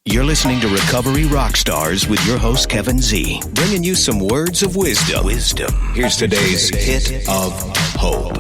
You're listening to Recovery Rockstars with your host, Kevin Z, bringing you some words of wisdom. Here's today's hit of hope.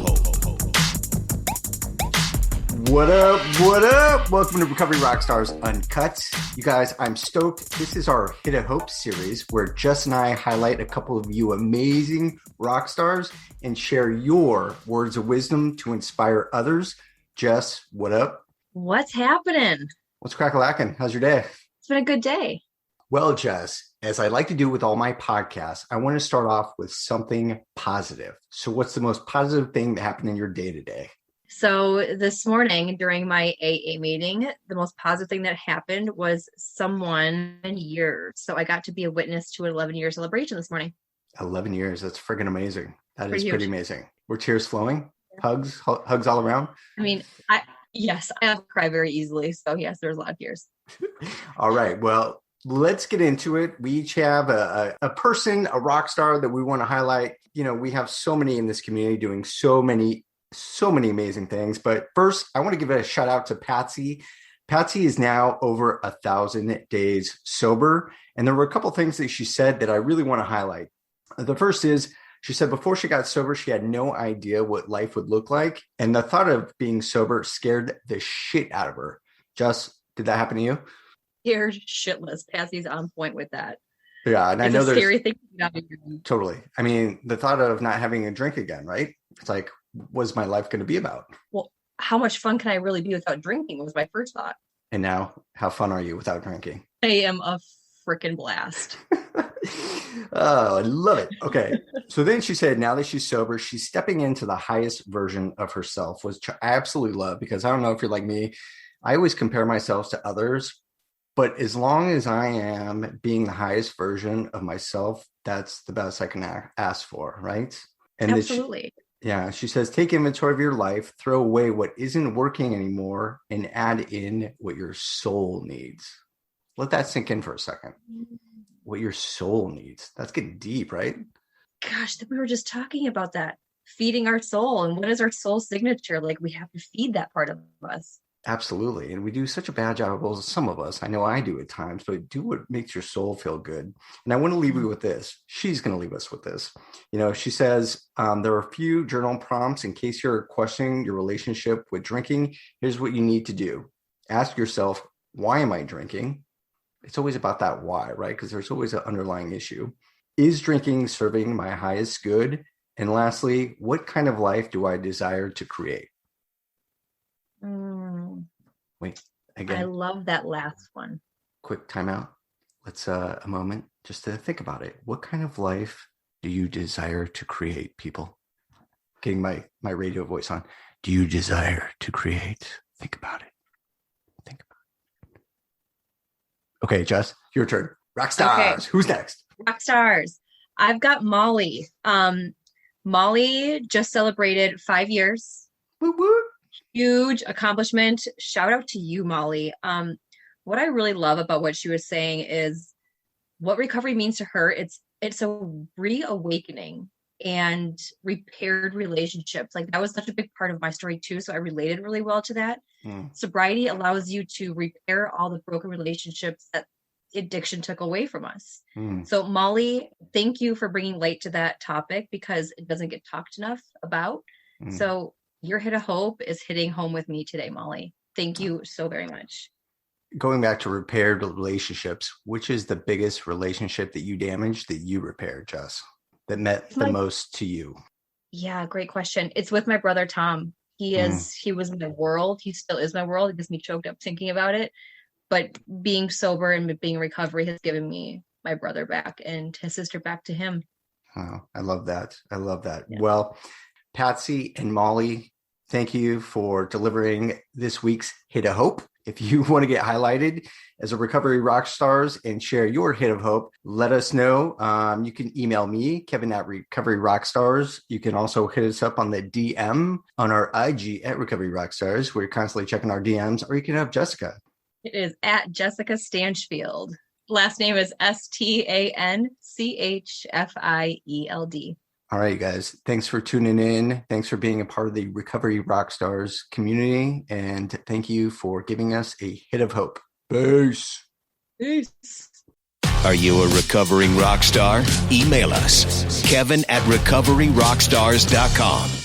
What up? What up? Welcome to Recovery Rockstars Uncut. You guys, I'm stoked. This is our Hit of Hope series where Jess and I highlight a couple of you amazing rock stars and share your words of wisdom to inspire others. Jess, what up? What's happening? What's crack-a-lackin'? How's your day? It's been a good day. Well, Jess, as I like to do with all my podcasts, I want to start off with something positive. So what's the most positive thing that happened in your day today? So this morning during my AA meeting, the most positive thing that happened was someone years. So I got to be a witness to an 11-year celebration this morning. 11 years. That's friggin' amazing. That is Pretty pretty huge. amazing. Were tears flowing? Hugs all around? I mean, I have cry very easily. So yes, there's a lot of tears. All right. Well, let's get into it. We each have a person, a rock star that we want to highlight. You know, we have so many in this community doing so many amazing things. But first, I want to give a shout out to Patsy. Patsy is now over 1,000 days sober. And there were a couple things that she said that I really want to highlight. The first is she said before she got sober, she had no idea what life would look like. And the thought of being sober scared the shit out of her. Jess, did that happen to you? Scared shitless. Patsy's on point with that. Yeah. And It's I know a scary thing. Totally. I mean, the thought of not having a drink again, right? It's like, what's my life going to be about? Well, how much fun can I really be without drinking was my first thought. And now, how fun are you without drinking? I am a freaking blast. Oh, I love it. Okay. So then she said, now that she's sober, she's stepping into the highest version of herself, which I absolutely love because I don't know if you're like me. I always compare myself to others, but as long as I am being the highest version of myself, that's the best I can ask for, right? And Absolutely. She says, take inventory of your life, throw away what isn't working anymore, and add in what your soul needs. Let that sink in for a second. What your soul needs. That's getting deep, right? Gosh, we were just talking about that. Feeding our soul. And what is our soul signature? Like, we have to feed that part of us. Absolutely. And we do such a bad job, well, some of us, I know I do at times, but do what makes your soul feel good. And I want to leave you with this. She's going to leave us with this. You know, she says, there are a few journal prompts in case you're questioning your relationship with drinking. Here's what you need to do. Ask yourself, why am I drinking? It's always about that why, right? Because there's always an underlying issue. Is drinking serving my highest good? And lastly, what kind of life do I desire to create? Wait, again. I love that last one. Quick timeout. Let's a moment just to think about it. What kind of life do you desire to create, people? Getting my radio voice on. Do you desire to create? Think about it. Think about it. Okay, Jess, your turn. Rockstars. Okay. Who's next? Rockstars. I've got Molly. Molly just celebrated 5 years. Woo woo. Huge accomplishment. Shout out to you, Molly. What I really love about what she was saying is what recovery means to her. It's a reawakening and repaired relationships. Like, that was such a big part of my story too. So I related really well to that. Sobriety allows you to repair all the broken relationships that addiction took away from us. So Molly, thank you for bringing light to that topic because it doesn't get talked enough about. So your hit of hope is hitting home with me today, Molly. Thank you so very much. Going back to repaired relationships, which is the biggest relationship that you damaged that you repaired, Jess, that meant the most to you? Yeah, great question. It's with my brother, Tom. He was my world. He still is my world. It gets me choked up thinking about it. But being sober and being in recovery has given me my brother back and his sister back to him. Oh, I love that. Yeah. Well, Patsy and Molly, thank you for delivering this week's Hit of Hope. If you want to get highlighted as a Recovery Rockstars and share your hit of hope, let us know. You can email me, Kevin at Recovery Rockstars. You can also hit us up on the DM on our IG at Recovery Rockstars. We're constantly checking our DMs, or you can have Jessica. It is at Jessica Stanchfield. Last name is Stanchfield. All right, you guys. Thanks for tuning in. Thanks for being a part of the Recovery Rockstars community. And thank you for giving us a hit of hope. Peace. Peace. Are you a recovering rock star? Email us, Kevin@recoveryrockstars.com.